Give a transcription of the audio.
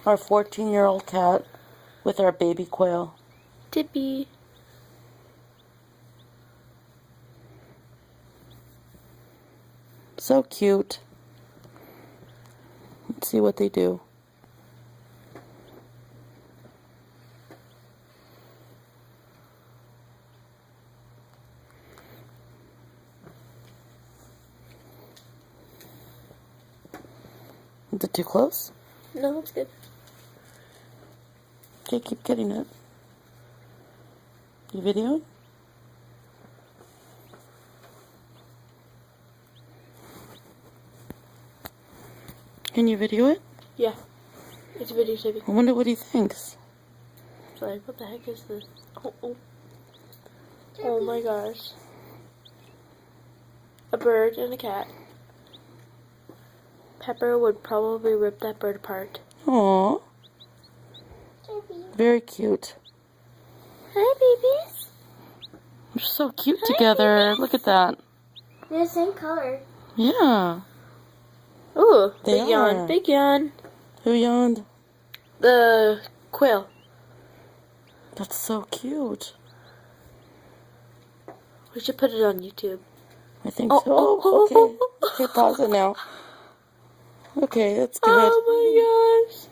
our 14-year-old cat with our baby quail. Tippy. So cute. Let's see what they do. Is it too close? No, it's good. Okay, keep getting it. You videoing? Can you video it? Yeah. It's videotaping. I wonder what he thinks. Sorry, what the heck is this? Oh. Oh my gosh. A bird and a cat. Pepper would probably rip that bird apart. Aww. Very cute. Hi, babies. They're so cute together. Babies. Look at that. They're the same color. Yeah. Ooh, They big yawn. are. Big yawn. Who yawned? The quail. That's so cute. We should put it on YouTube. I think so. Oh, okay. Okay, pause it now. Okay, that's good. Oh my gosh.